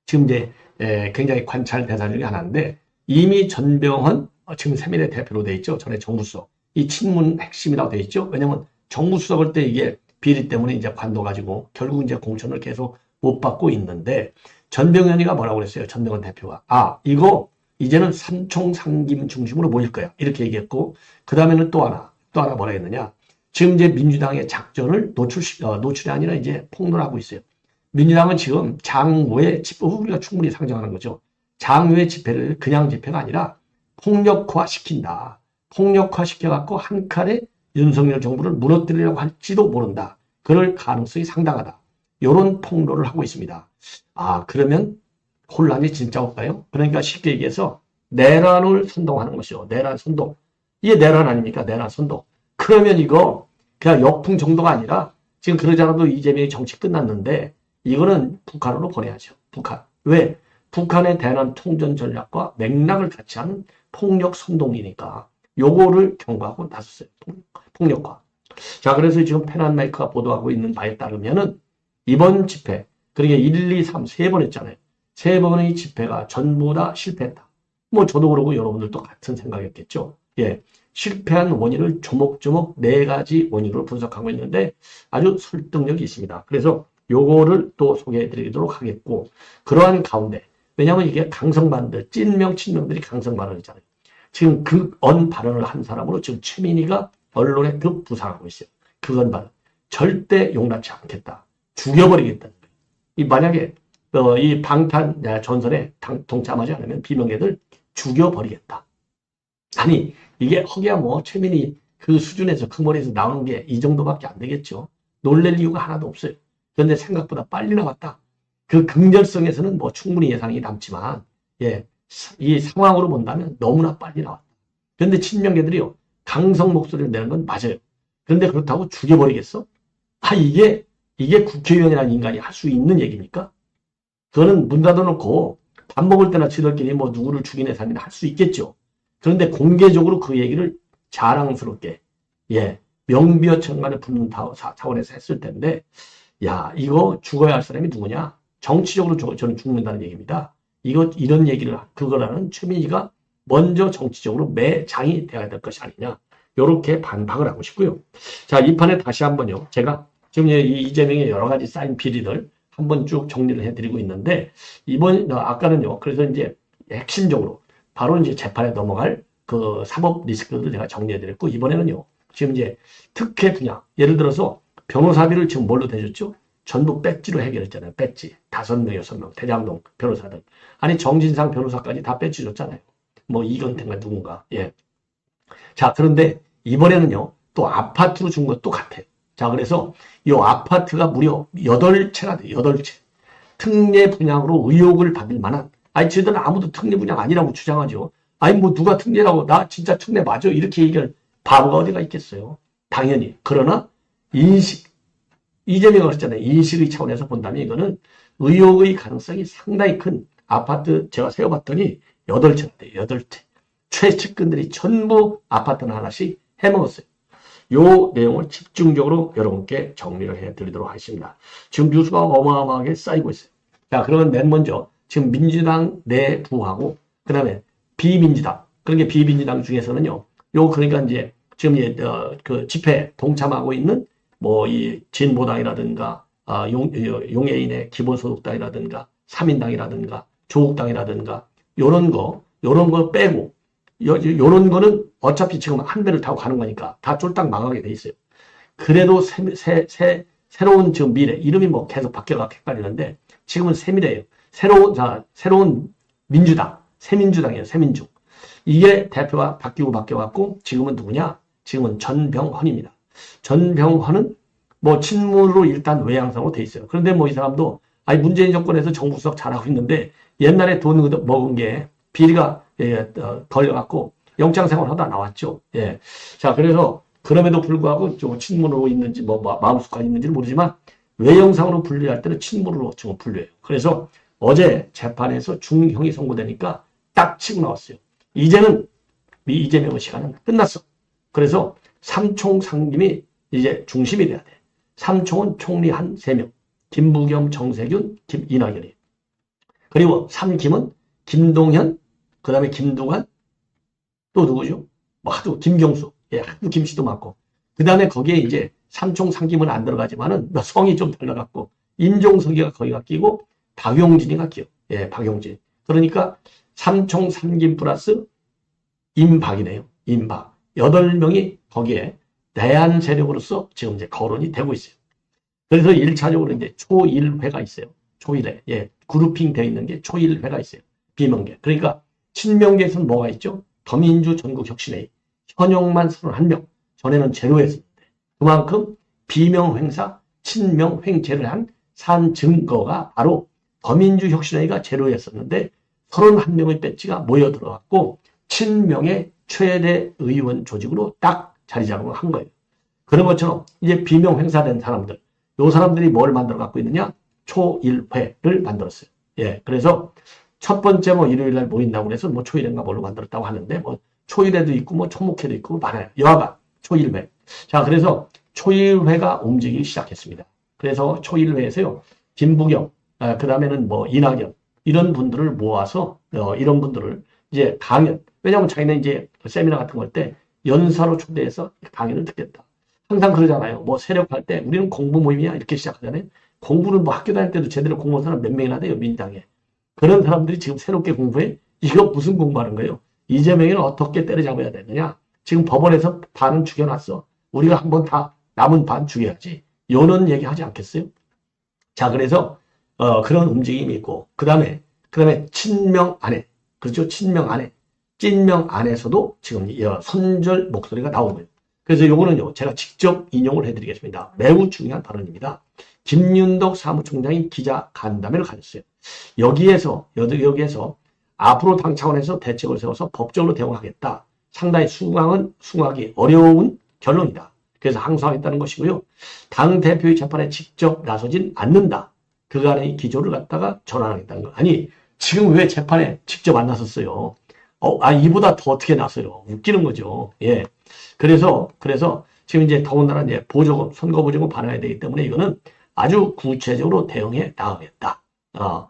지금 이제 굉장히 관찰 대상 중에 하나인데 이미 전병헌 지금 새누리당 대표로 돼 있죠. 전에 정무수석. 이 친문 핵심이라고 돼 있죠. 왜냐면 정무수석을 때 이게 비리 때문에 이제 관둬가지고 결국 이제 공천을 계속 못 받고 있는데 전병헌이가 뭐라고 그랬어요. 전병헌 대표가. 이거 이제는 삼총상김 중심으로 모일 거야. 이렇게 얘기했고 그 다음에는 또 하나 뭐라 했느냐. 지금 이제 민주당의 작전을 노출이 아니라 이제 폭로를 하고 있어요. 민주당은 지금 장외 집회, 우리가 충분히 상정하는 거죠. 장외 집회를 그냥 집회가 아니라 폭력화시킨다. 폭력화시켜갖고 한 칼에 윤석열 정부를 무너뜨리려고 할지도 모른다. 그럴 가능성이 상당하다. 이런 폭로를 하고 있습니다. 그러면 혼란이 진짜 올까요? 그러니까 쉽게 얘기해서 내란을 선동하는 것이요. 내란 선동. 이게 내란 아닙니까? 내란 선동. 그러면 이거 그냥 역풍 정도가 아니라 지금 그러지 않아도 이재명이 정치 끝났는데 이거는 북한으로 보내야죠. 북한. 왜? 북한의 대남 통전 전략과 맥락을 같이 하는 폭력 선동이니까 요거를 경고하고 나섰어요. 폭력화. 자, 그래서 지금 페난메이커가 보도하고 있는 바에 따르면은 이번 집회, 그러니까 1, 2, 3, 세 번 했잖아요. 세 번의 집회가 전부 다 실패했다. 뭐 저도 그러고 여러분들도 같은 생각이었겠죠. 예. 실패한 원인을 조목조목 네 가지 원인으로 분석하고 있는데 아주 설득력이 있습니다. 그래서 요거를 또 소개해 드리도록 하겠고, 그러한 가운데, 왜냐하면 이게 강성반들, 찐명, 친명들이 강성반을 있잖아요. 지금 극언 발언을 한 사람으로 지금 최민희가 언론에 득부상하고 있어요. 극언 발언. 절대 용납치 않겠다. 죽여버리겠다. 만약에 이 방탄 전선에 동참하지 않으면 비명계들 죽여버리겠다. 아니, 이게 허기야 뭐 최민희 그 수준에서 그 머리에서 나오는 게 이 정도밖에 안 되겠죠. 놀랄 이유가 하나도 없어요. 그런데 생각보다 빨리 나왔다. 그 긍정성에서는 뭐 충분히 예상이 남지만, 예, 이 상황으로 본다면 너무나 빨리 나왔다. 그런데 친명계들이요, 강성 목소리를 내는 건 맞아요. 그런데 그렇다고 죽여버리겠어? 이게 국회의원이라는 인간이 할 수 있는 얘기입니까? 그거는 문 닫아놓고 밥 먹을 때나 지들끼리 뭐 누구를 죽이는 사람이나 할 수 있겠죠. 그런데 공개적으로 그 얘기를 자랑스럽게, 예, 명비어천간에 붙는 차원에서 했을 텐데, 야, 이거 죽어야 할 사람이 누구냐? 정치적으로 저는 죽는다는 얘기입니다. 이런 얘기를, 그거라는 최민희가 먼저 정치적으로 매장이 되어야 될 것이 아니냐. 요렇게 반박을 하고 싶고요. 자, 이 판에 다시 한번요. 제가 지금 이재명의 여러 가지 쌓인 비리들 한번 쭉 정리를 해드리고 있는데, 아까는요. 그래서 이제 핵심적으로 바로 이제 재판에 넘어갈 그 사법 리스크도 제가 정리해드렸고, 이번에는요. 지금 이제 특혜 분야, 예를 들어서 변호사비를 지금 뭘로 대줬죠? 전부 배지로 해결했잖아요. 배지. 5명, 6명, 대장동 변호사들. 아니, 정진상 변호사까지 다 배지 줬잖아요. 뭐, 이건태인가 누군가. 예. 자, 그런데 이번에는요, 또 아파트로 준 것도 같아요. 자, 그래서 이 아파트가 무려 8채나 돼요. 8채. 특례 분양으로 의혹을 받을 만한, 저희들은 아무도 특례 분양 아니라고 주장하죠. 뭐 누가 특례라고, 나 진짜 특례 맞아. 이렇게 얘기할 바보가 어디가 있겠어요. 당연히. 그러나 이재명이 그랬잖아요. 인식의 차원에서 본다면 이거는 의혹의 가능성이 상당히 큰 아파트 제가 세어봤더니 8채인데 8채. 최측근들이 전부 아파트는 하나씩 해먹었어요. 요 내용을 집중적으로 여러분께 정리를 해드리도록 하겠습니다. 지금 뉴스가 어마어마하게 쌓이고 있어요. 자, 그러면 맨 먼저 지금 민주당 내부하고 그 다음에 비민주당, 그러니까 비민주당 중에서는요. 그러니까 이제 지금 그 집회 동참하고 있는 뭐 이 진보당이라든가 용해인의 기본소득당이라든가 3인당이라든가 조국당이라든가 요런 거 빼고 요런 거는 어차피 지금 한 배를 타고 가는 거니까 다 쫄딱 망하게 돼 있어요. 그래도 새로운 지금 미래, 이름이 뭐 계속 바뀌어가 헷갈리는데 지금은 새미래예요. 새로운 민주당, 새민주당이에요. 새민주. 이게 대표가 바뀌어갖고 지금은 누구냐? 지금은 전병헌입니다. 전병헌은 뭐 친문으로 일단 외양성으로 돼 있어요. 그런데 뭐 이 사람도 문재인 정권에서 정부수석 잘하고 있는데 옛날에 돈 먹은 게 비리가 걸려갖고 영장 생활하다 나왔죠. 예. 자, 그래서 그럼에도 불구하고 좀 친문으로 있는지 뭐 마음속까지 있는지는 모르지만 외형상으로 분류할 때는 친문으로 지금 분류해요. 그래서 어제 재판에서 중형이 선고되니까 딱 치고 나왔어요. 이제는 이재명의 시간은 끝났어. 그래서 삼총 상김이 이제 중심이 돼야 돼. 삼총은 총리 한 3명. 김부겸, 정세균, 이낙연이. 그리고 3김은 김동현, 그 다음에 김두관, 또 누구죠? 뭐 하도 김경수, 예, 하도 김씨도 많고. 그 다음에 거기에 이제 삼총 3김은 안 들어가지만은 성이 좀 달라갖고 임종석이가 거기가 끼고 박용진이가 끼요. 예, 박용진. 그러니까 삼총 3김 플러스 임박이네요. 임박. 8명이 거기에 대한 세력으로서 지금 이제 거론이 되고 있어요. 그래서 1차적으로 이제 초1회가 있어요. 초1회. 예, 그룹핑 되어 있는 게 초1회가 있어요. 비명계. 그러니까 친명계에서는 뭐가 있죠? 더민주 전국혁신회의. 현역만 31명. 전에는 제로였었는데. 그만큼 비명횡사, 친명횡재를 한 산 증거가 바로 더민주혁신회의가 제로였었는데 31명의 배지가 모여 들어갔고 친명의 최대 의원 조직으로 딱 자리 잡음을 한 거예요. 그런 것처럼 이제 비명횡사된 사람들, 요 사람들이 뭘 만들어 갖고 있느냐? 초1회를 만들었어요. 예, 그래서 첫 번째 뭐 일요일 날 모인다고 해서 뭐 초일회인가 뭘로 만들었다고 하는데 뭐 초일회도 있고 뭐 초목회도 있고 많아요. 여하간 초1회. 자, 그래서 초1회가 움직이기 시작했습니다. 그래서 초1회에서요, 김부겸, 그 다음에는 뭐 이낙연, 이런 분들을 모아서, 이런 분들을 이제 강연, 왜냐하면 자기는 이제 세미나 같은 거 할 때 연사로 초대해서 강연을 듣겠다. 항상 그러잖아요. 뭐 세력할 때 우리는 공부 모임이야 이렇게 시작하잖아요. 공부를 뭐 학교 다닐 때도 제대로 공부한 사람 몇 명이나 돼요, 민당에. 그런 사람들이 지금 새롭게 공부해? 이거 무슨 공부하는 거예요? 이재명이는 어떻게 때려잡아야 되느냐? 지금 법원에서 반은 죽여놨어. 우리가 한번 다 남은 반 죽여야지. 요런 얘기 하지 않겠어요? 자, 그래서 그런 움직임이 있고 그 다음에 친명 안에, 그렇죠? 친명 안에, 찐명 안에서도 지금 선절 목소리가 나오고요. 그래서 요거는요, 제가 직접 인용을 해드리겠습니다. 매우 중요한 발언입니다. 김윤덕 사무총장이 기자 간담회를 가졌어요. 여기에서 앞으로 당 차원에서 대책을 세워서 법적으로 대응하겠다. 상당히 수긍하기 어려운 결론이다. 그래서 항소하겠다는 것이고요. 당 대표의 재판에 직접 나서진 않는다. 그간의 기조를 갖다가 전환하겠다는 거. 아니, 지금 왜 재판에 직접 안 나섰어요? 이보다 더 어떻게 나서요? 웃기는 거죠. 예. 그래서 지금 이제 더군다나 이제 보조금, 선거보조금 받아야 되기 때문에 이거는 아주 구체적으로 대응해 나가겠다.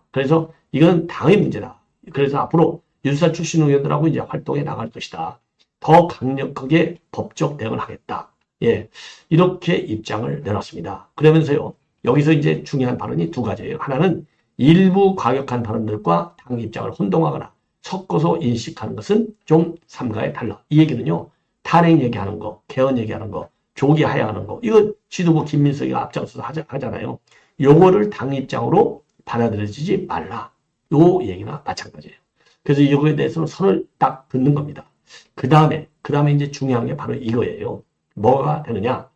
그래서 이건 당의 문제다. 그래서 앞으로 유사 출신 의원들하고 이제 활동해 나갈 것이다. 더 강력하게 법적 대응을 하겠다. 예. 이렇게 입장을 내놨습니다. 그러면서요, 여기서 이제 중요한 발언이 두 가지예요. 하나는 일부 과격한 발언들과 당 입장을 혼동하거나 섞어서 인식하는 것은 좀 삼가해 달라. 이 얘기는요, 탄핵 얘기하는 거, 개헌 얘기하는 거, 조기 하야하는 거, 이거 지도부 김민석이가 앞장서서 하잖아요. 요거를 당 입장으로 받아들여지지 말라. 요 얘기나 마찬가지예요. 그래서 이거에 대해서는 선을 딱 긋는 겁니다. 그 다음에 이제 중요한 게 바로 이거예요. 뭐가 되느냐?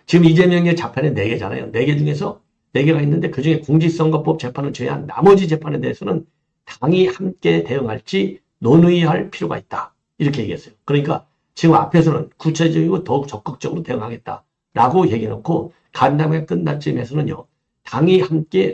지금 이재명의 재판이 4개잖아요. 4개 중에서 4개가 있는데 그 중에 공직선거법 재판을 제외한 나머지 재판에 대해서는 당이 함께 대응할지 논의할 필요가 있다. 이렇게 얘기했어요. 그러니까 지금 앞에서는 구체적이고 더욱 적극적으로 대응하겠다라고 얘기해놓고 간담회가 끝날 쯤에서는요. 당이 함께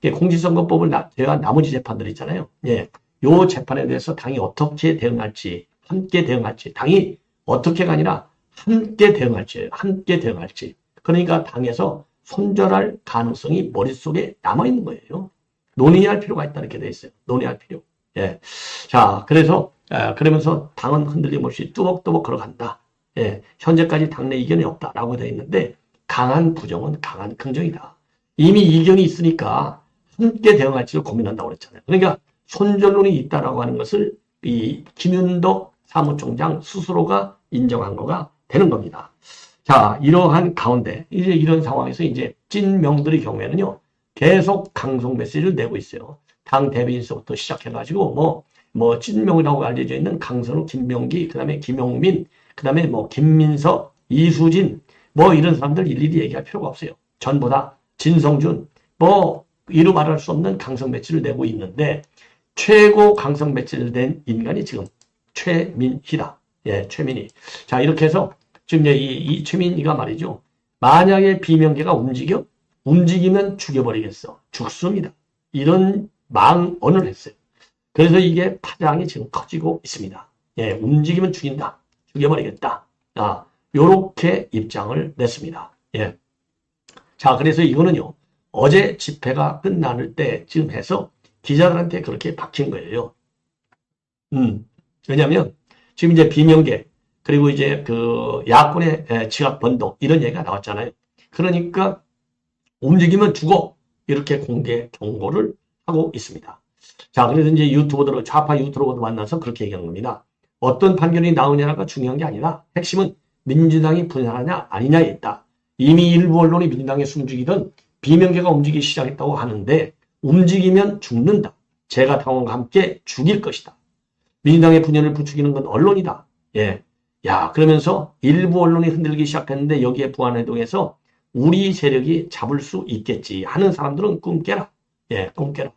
공직선거법을 제외한 나머지 재판들 있잖아요. 예, 요 재판에 대해서 당이 어떻게 대응할지, 함께 대응할지, 당이 어떻게가 아니라 함께 대응할지예요. 함께 대응할지. 그러니까 당에서 손절할 가능성이 머릿속에 남아있는 거예요. 논의할 필요가 있다 이렇게 돼 있어요. 논의할 필요. 예. 자, 그러면서 당은 흔들림 없이 뚜벅뚜벅 걸어간다. 예. 현재까지 당내 이견이 없다라고 되어 있는데 강한 부정은 강한 긍정이다. 이미 이견이 있으니까 함께 대응할지를 고민한다고 그랬잖아요. 그러니까 손절론이 있다라고 하는 것을 이 김윤덕 사무총장 스스로가 인정한 거가 되는 겁니다. 자, 이러한 가운데 이제 이런 상황에서 이제 찐명들의 경우에는요. 계속 강성 메시지를 내고 있어요. 당 대변인서부터 시작해가지고 뭐 찐명이라고 알려져 있는 강선우, 김명기, 그다음에 김용민, 그다음에 뭐 김민석, 이수진 뭐 이런 사람들 일일이 얘기할 필요가 없어요. 전부 다 진성준 뭐 이루 말할 수 없는 강성 메시지를 내고 있는데 최고 강성 메시지를 낸 인간이 지금 최민희다. 예, 최민희. 자, 이렇게 해서 지금 이 최민희가 말이죠. 만약에 비명계가 움직이면 죽여버리겠어. 죽습니다. 이런 망언을 했어요. 그래서 이게 파장이 지금 커지고 있습니다. 예, 움직이면 죽인다. 죽여버리겠다. 요렇게 입장을 냈습니다. 예. 자, 그래서 이거는요, 어제 집회가 끝날 때쯤 해서 기자들한테 그렇게 박힌 거예요. 왜냐하면 지금 이제 비명계 그리고 이제 그 야권의 지각 번동 이런 얘기가 나왔잖아요. 그러니까 움직이면 죽어 이렇게 공개 경고를 하고 있습니다. 자, 그래서 이제 유튜버들 좌파 유튜버들 만나서 그렇게 얘기한 겁니다. 어떤 판결이 나오냐가 중요한 게 아니라 핵심은 민주당이 분열하냐 아니냐에 있다. 이미 일부 언론이 민주당에 숨죽이던 비명계가 움직이기 시작했다고 하는데 움직이면 죽는다. 제가 당원과 함께 죽일 것이다. 민주당의 분열을 부추기는 건 언론이다. 예. 야, 그러면서 일부 언론이 흔들기 시작했는데 여기에 부안해동해서 우리 세력이 잡을 수 있겠지 하는 사람들은 꿈 깨라. 예, 꿈 깨라.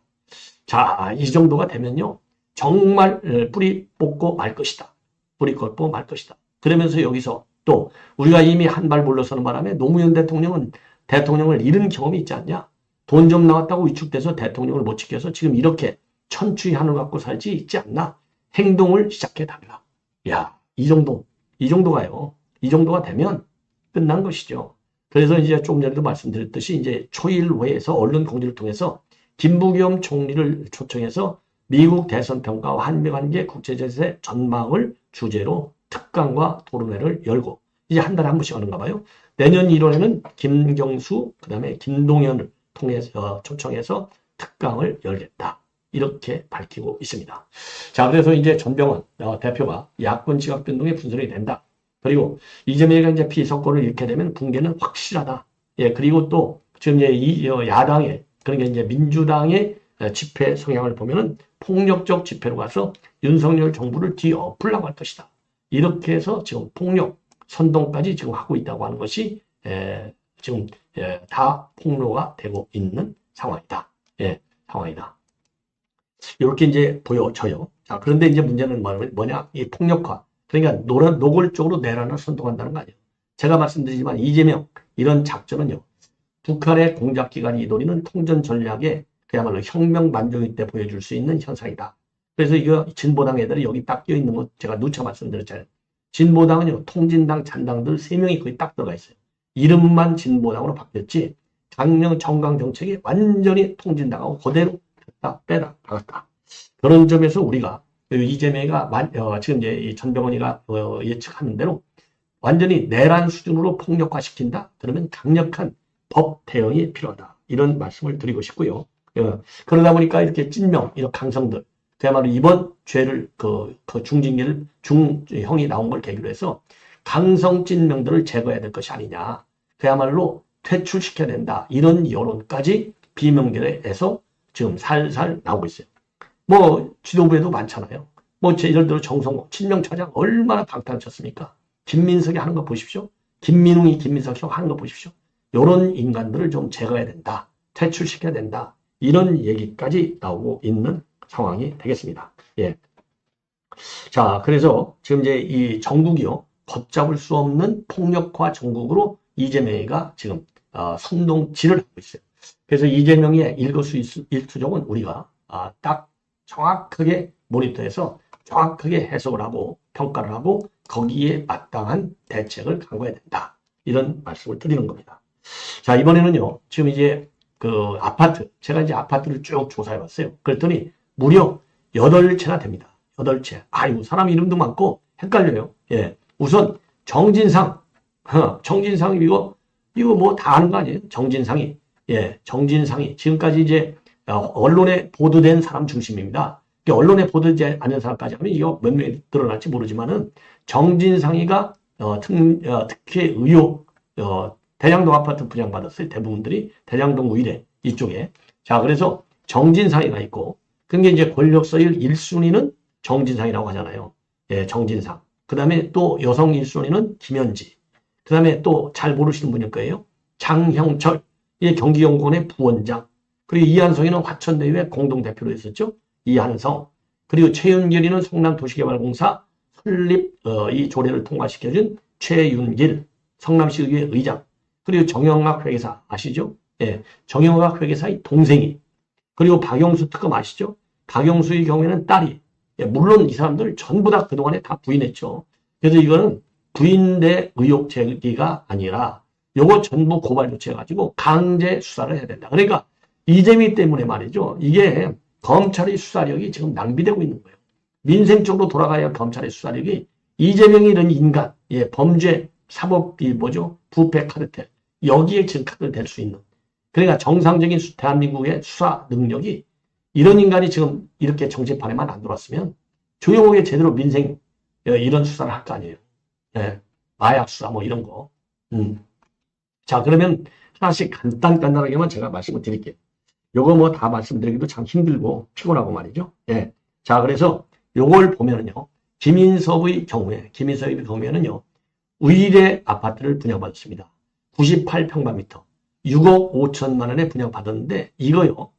자, 이 정도가 되면요. 정말 뿌리 뽑고 말 것이다. 뿌리 걷고 말 것이다. 그러면서 여기서 또 우리가 이미 한 발 물러서는 바람에 노무현 대통령은 대통령을 잃은 경험이 있지 않냐? 돈 좀 나왔다고 위축돼서 대통령을 못 지켜서 지금 이렇게 천추의 한을 갖고 살지 있지 않나? 행동을 시작해 달라. 야, 이 정도가요. 이 정도가 되면 끝난 것이죠. 그래서 이제 조금 전에도 말씀드렸듯이 이제 초일회에서 언론 공지를 통해서 김부겸 총리를 초청해서 미국 대선 평가와 한미관계 국제제재 전망을 주제로 특강과 토론회를 열고 이제 한 달에 한 번씩 하는가 봐요. 내년 1월에는 김경수 그다음에 김동연을 통해서 초청해서 특강을 열겠다. 이렇게 밝히고 있습니다. 자, 그래서 이제 전병헌 대표가 야권 지각 변동에 분석이 된다. 그리고 이재명이가 이제 피선거를 잃게 되면 붕괴는 확실하다. 예, 그리고 또 지금 이제 이 야당의 그러니까 이제 민주당의 집회 성향을 보면은 폭력적 집회로 가서 윤석열 정부를 뒤엎으려고 할 것이다. 이렇게 해서 지금 폭력 선동까지 지금 하고 있다고 하는 것이 지금 다 폭로가 되고 있는 상황이다. 예, 상황이다. 이렇게 이제 보여져요. 자, 그런데 이제 문제는 뭐냐? 이 폭력화. 그러니까 노골적으로 내란을 선동한다는 거 아니에요. 제가 말씀드리지만 이재명 이런 작전은요. 북한의 공작기관이 노리는 통전 전략에 그야말로 혁명 만종일 때 보여줄 수 있는 현상이다. 그래서 이거 진보당 애들이 여기 딱 끼어 있는 거 제가 누차 말씀드렸잖아요. 진보당은요. 통진당 잔당들 3명이 거의 딱 들어가 있어요. 이름만 진보당으로 바뀌었지 강령 정강 정책이 완전히 통진당하고 그대로 됐다 빼라 나갔다. 그런 점에서 우리가 이재명이가 지금 이제 이 전병헌이가 예측하는 대로 완전히 내란 수준으로 폭력화시킨다. 그러면 강력한 법 대응이 필요하다. 이런 말씀을 드리고 싶고요. 그러다 보니까 이렇게 찐명, 이런 강성들, 그야말로 이번 죄를 그 중징계를 중형이 나온 걸 계기로 해서 강성 찐명들을 제거해야 될 것이 아니냐. 그야말로 퇴출시켜야 된다. 이런 여론까지 비명계에서 지금 살살 나오고 있어요. 뭐 지도부에도 많잖아요. 뭐 예를 들어 정성호 친명차장 얼마나 방탄쳤습니까? 김민석이 하는 거 보십시오. 김민웅이 김민석 형 하는 거 보십시오. 이런 인간들을 좀 제거해야 된다. 퇴출시켜야 된다. 이런 얘기까지 나오고 있는 상황이 되겠습니다. 예. 자, 그래서 지금 이제 이 전국이요. 걷잡을 수 없는 폭력화 전국으로 이재명이가 지금 선동질을 하고 있어요. 그래서 이재명의 일거수일투족은 우리가 딱 정확하게 모니터해서 정확하게 해석을 하고 평가를 하고 거기에 마땅한 대책을 강구해야 된다. 이런 말씀을 드리는 겁니다. 자, 이번에는요. 지금 이제 그 아파트, 제가 이제 아파트를 쭉 조사해 봤어요. 그랬더니 무려 8채나 됩니다. 8채. 아이고, 사람 이름도 많고 헷갈려요. 예. 우선 정진상. 정진상이 이거 뭐 다 아는 거 아니에요? 정진상이. 예. 정진상이 지금까지 이제 언론에 보도된 사람 중심입니다. 언론에 보도되지 않은 사람까지 하면 이거 몇 명이 드러날지 모르지만은 정진상이가 특혜 의혹 대장동 아파트 분양받았어요. 대부분들이 대장동 우이래 이쪽에. 자, 그래서 정진상이가 있고 그게 이제 권력 서열 1순위는 정진상이라고 하잖아요. 예, 정진상. 그 다음에 또 여성 1순위는 김현지. 그 다음에 또 잘 모르시는 분일 거예요. 장형철. 이 경기연구원의 부원장. 그리고 이한성이는 화천대유의 공동대표로 있었죠. 이한성. 그리고 최윤길이는 성남도시개발공사 설립 이 조례를 통과시켜준 최윤길. 성남시 의회 의장. 그리고 정영학 회계사 아시죠? 예, 정영학 회계사의 동생이. 그리고 박영수 특검 아시죠? 박영수의 경우에는 딸이. 예, 물론 이 사람들 전부 다 그동안에 다 부인했죠. 그래서 이거는 부인 대 의혹 제기가 아니라 요거 전부 고발 조치해가지고 강제 수사를 해야 된다. 그러니까 이재명 때문에 말이죠. 이게 검찰의 수사력이 지금 낭비되고 있는 거예요. 민생 쪽으로 돌아가야 할 검찰의 수사력이 이재명이 이런 인간, 예, 범죄, 사법비, 부패 카르텔, 여기에 지금 카드를 댈 수 있는. 그러니까 정상적인 대한민국의 수사 능력이 이런 인간이 지금 이렇게 정치판에만 안 들어왔으면 조용하게 제대로 민생, 이런 수사를 할 거 아니에요. 예, 마약 수사 이런 거. 자, 그러면 하나씩 간단하게만 제가 말씀을 드릴게요. 요거 다 말씀드리기도 참 힘들고 피곤하고 말이죠. 예. 자, 그래서 요걸 보면은요, 김인섭의 경우에는요, 의뢰 아파트를 분양받았습니다. 98평방미터, 6억 5천만 원에 분양받았는데, 이거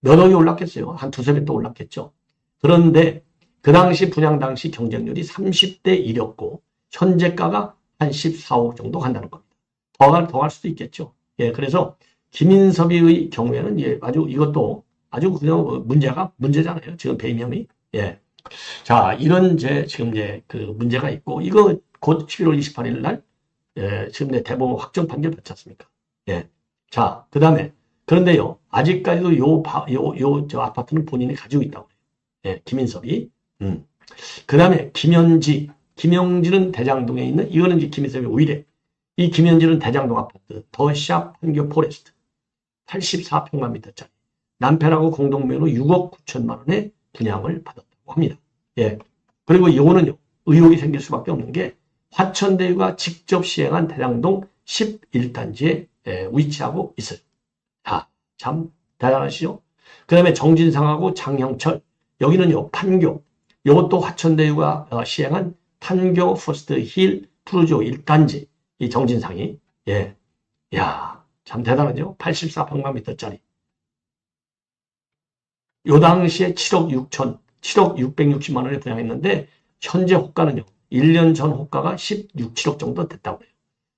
몇 억이 올랐겠어요. 한 두세 배 또 올랐겠죠. 그런데 그 당시 분양 당시 경쟁률이 30대 1이었고, 현재가가 한 14억 정도 간다는 겁니다. 더 갈 수도 있겠죠. 예, 그래서 김인섭의 경우에는 이것도 아주 그냥 문제잖아요. 지금 배임형이. 예. 자, 이런 지금 그 문제가 있고, 이거 곧 11월 28일 날, 예, 지금 대법원 확정 판결 받지 않습니까? 예. 자, 그런데요, 아직까지도 저 아파트는 본인이 가지고 있다고 해요. 예, 김인섭이. 그 다음에 김영지는 대장동에 있는, 이거는 이제 김인섭이 오히려, 이 김현진은 대장동 아파트, 더샵 판교 포레스트, 84평방미터짜리. 남편하고 공동명의로 6억 9천만 원에 분양을 받았다고 합니다. 예. 그리고 이거는요, 의혹이 생길 수밖에 없는 게, 화천대유가 직접 시행한 대장동 11단지에 위치하고 있어요. 참 대단하시죠? 그 다음에 정진상하고 장형철, 여기는요, 판교, 이것도 화천대유가 시행한 판교 퍼스트 힐 푸르조 1단지, 이 정진상이, 예. 야, 참 대단하죠? 84평방미터짜리. 요 당시에 7억 660만 원에 분양했는데, 현재 호가는요, 1년 전 호가가 7억 정도 됐다고 해요.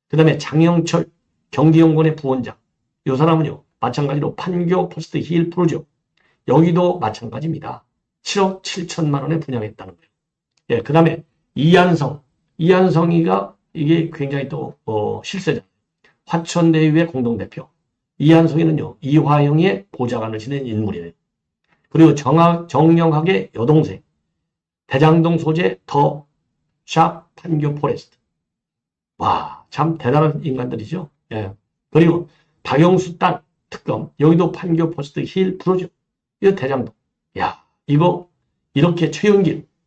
그 다음에 장영철 경기연구원의 부원장. 요 사람은요, 마찬가지로 판교 포스트 힐 프로죠. 여기도 마찬가지입니다. 7억 7천만 원에 분양했다는 거예요. 예, 그 다음에 이한성이가 이게 굉장히 또 실세잖아요. 화천대유의 공동대표. 이한성이는요, 이화영의 보좌관을 지낸 인물이에요. 그리고 정영학의 여동생. 대장동 소재 더샵 판교 포레스트. 와, 참 대단한 인간들이죠. 예. 그리고 박영수 딸 특검. 여기도 판교 포스트 힐 프로죠. 이거 대장동. 야, 이거 이렇게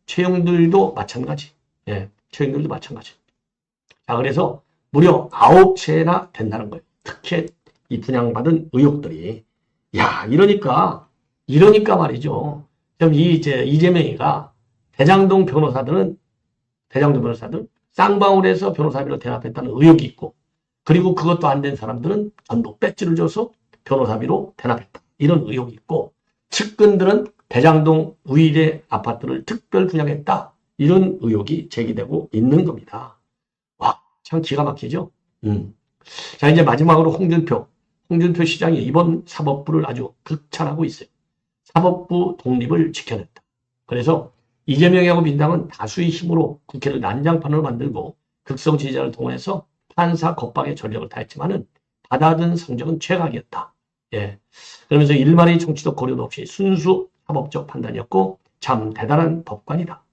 최영들도 마찬가지. 예, 최영들도 마찬가지. 자, 그래서 무려 9채나 된다는 거예요. 특히 이 분양받은 의혹들이. 야, 이러니까 말이죠. 그럼 이재명이가 대장동 변호사들 쌍방울에서 변호사비로 대납했다는 의혹이 있고, 그리고 그것도 안 된 사람들은 전부 배지를 줘서 변호사비로 대납했다. 이런 의혹이 있고, 측근들은 대장동 의뢰 아파트를 특별 분양했다. 이런 의혹이 제기되고 있는 겁니다. 와, 참 기가 막히죠? 자, 이제 마지막으로 홍준표 시장이 이번 사법부를 아주 극찬하고 있어요. 사법부 독립을 지켜냈다. 그래서 이재명하고 민당은 다수의 힘으로 국회를 난장판으로 만들고 극성 지지자를 동원해서 판사 겁박의 전력을 다했지만은 받아든 성적은 최악이었다. 예. 그러면서 일말의 정치적 고려도 없이 순수 사법적 판단이었고 참 대단한 법관이다.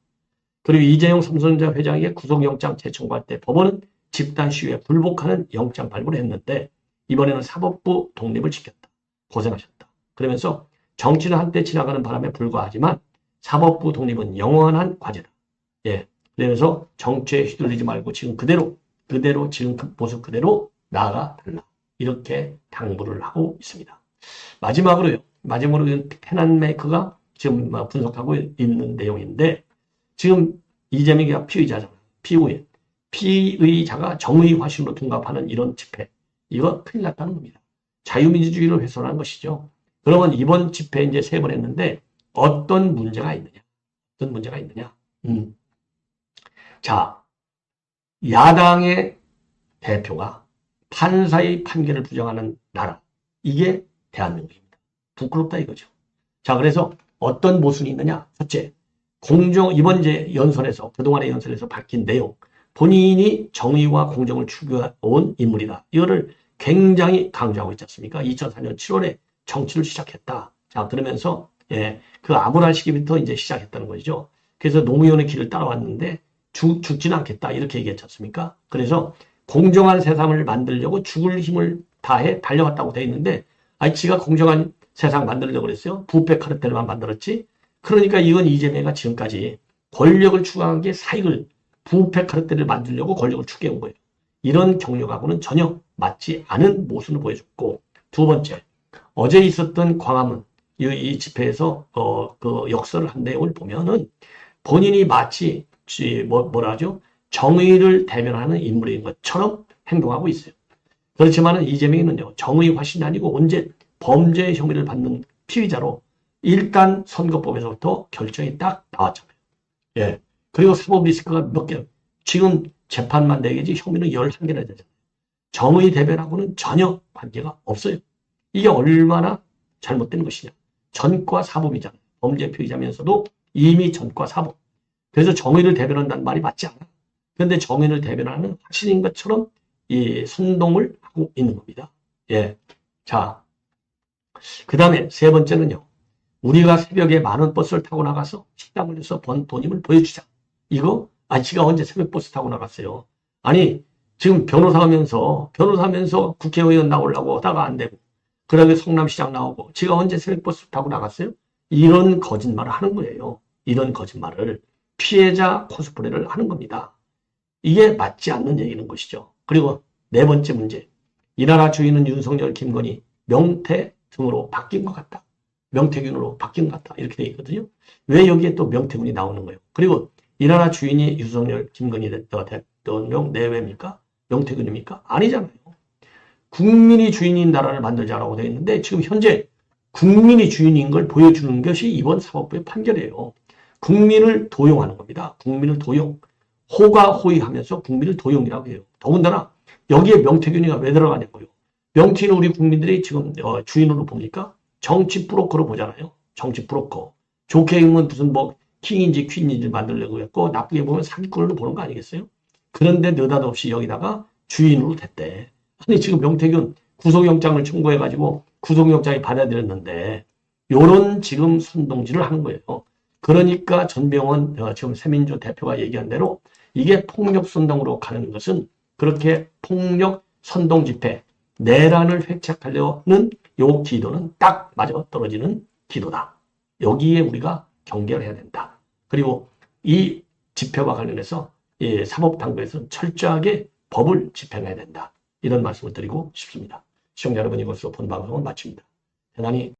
그리고 이재용 삼성전자 회장에게 구속영장 재청구할 때 법원은 집단 시위에 불복하는 영장 발부를 했는데 이번에는 사법부 독립을 지켰다. 고생하셨다. 그러면서 정치는 한때 지나가는 바람에 불과하지만 사법부 독립은 영원한 과제다. 예. 그러면서 정치에 휘둘리지 말고 지금 그대로 지금 그 모습 그대로 나아가 달라. 이렇게 당부를 하고 있습니다. 마지막으로 페난메이커가 지금 분석하고 있는 내용인데 지금 이재명이가 피의자잖아요. 피의자가 정의 화신으로 둔갑하는 이런 집회. 이거 큰일 났다는 겁니다. 자유민주주의를 훼손한 것이죠. 그러면 이번 집회 이제 3번 했는데 어떤 문제가 있느냐? 자, 야당의 대표가 판사의 판결을 부정하는 나라. 이게 대한민국입니다. 부끄럽다 이거죠. 자, 그래서 어떤 모순이 있느냐? 첫째, 이번 그동안의 연설에서 밝힌 내용. 본인이 정의와 공정을 추구해온 인물이다. 이거를 굉장히 강조하고 있지 않습니까? 2004년 7월에 정치를 시작했다. 자, 그러면서, 그 암울한 시기부터 이제 시작했다는 거죠. 그래서 노무현의 길을 따라왔는데, 죽지는 않겠다. 이렇게 얘기했지 않습니까? 그래서 공정한 세상을 만들려고 죽을 힘을 다해 달려갔다고 돼 있는데, 아니, 지가 공정한 세상 만들려고 그랬어요? 부패 카르텔만 만들었지? 그러니까 이건 이재명이가 지금까지 권력을 추구한 게 사익을, 부패 카르텔을 만들려고 권력을 추구해온 거예요. 이런 경력하고는 전혀 맞지 않은 모습을 보여줬고, 두 번째, 어제 있었던 광화문, 이 집회에서, 그 역설을 한 내용을 보면은 본인이 마치, 뭐라 하죠? 정의를 대변하는 인물인 것처럼 행동하고 있어요. 그렇지만은 이재명이는요, 정의 화신이 아니고 언제 범죄 혐의를 받는 피의자로 일단 선거법에서부터 결정이 딱 나왔잖아요. 예. 그리고 사법 리스크가 몇 개, 지금 재판만 4개지 혐의는 11개나 되잖아요. 정의 대변하고는 전혀 관계가 없어요. 이게 얼마나 잘못된 것이냐. 전과 사법이잖아요. 범죄 피의자면서도 이미 전과 사법. 그래서 정의를 대변한다는 말이 맞지 않아. 그런데 정의를 대변하는 확신인 것처럼 이 선동을 하고 있는 겁니다. 예. 자, 그 다음에 세 번째는요. 우리가 새벽에 많은 버스를 타고 나가서 식당을 내서 번 돈임을 보여주자. 이거? 아니, 지가 언제 새벽 버스 타고 나갔어요? 아니, 지금 변호사 하면서 국회의원 나오려고 하다가 안 되고, 그다음에 성남시장 나오고, 지가 언제 새벽 버스 타고 나갔어요? 이런 거짓말을 하는 거예요. 이런 거짓말을. 피해자 코스프레를 하는 겁니다. 이게 맞지 않는 얘기는 것이죠. 그리고 네 번째 문제. 이 나라 주인은 윤석열, 김건희, 명태 등으로 바뀐 것 같다. 명태균으로 바뀐 것 같다. 이렇게 돼 있거든요. 왜 여기에 또 명태균이 나오는 거예요? 그리고 이 나라 주인이 윤석열, 김건희 대통령 내외입니까? 명태균입니까? 아니잖아요. 국민이 주인인 나라를 만들자라고 되어 있는데 지금 현재 국민이 주인인 걸 보여주는 것이 이번 사법부의 판결이에요. 국민을 도용하는 겁니다. 국민을 도용. 호가호위하면서 국민을 도용이라고 해요. 더군다나 여기에 명태균이가 왜 들어가냐고요. 명태균은 우리 국민들이 지금 주인으로 봅니까? 정치 브로커로 보잖아요. 정치 브로커. 좋게 보면 무슨 뭐 킹인지 퀸인지 만들려고 했고 나쁘게 보면 사기꾼으로 보는 거 아니겠어요? 그런데 느닷없이 여기다가 주인으로 됐대. 아니 지금 명태균 구속영장을 청구해가지고 구속영장이 받아들였는데 요런 지금 선동질을 하는 거예요. 그러니까 전병헌 지금 세민조 대표가 얘기한 대로 이게 폭력 선동으로 가는 것은 그렇게 폭력 선동 집회 내란을 획책하려는 요 기도는 딱 맞아 떨어지는 기도다. 여기에 우리가 경계를 해야 된다. 그리고 이 집회와 관련해서 사법당국에서는 철저하게 법을 집행해야 된다. 이런 말씀을 드리고 싶습니다. 시청자 여러분, 이것으로 본 방송은 마칩니다. 대단히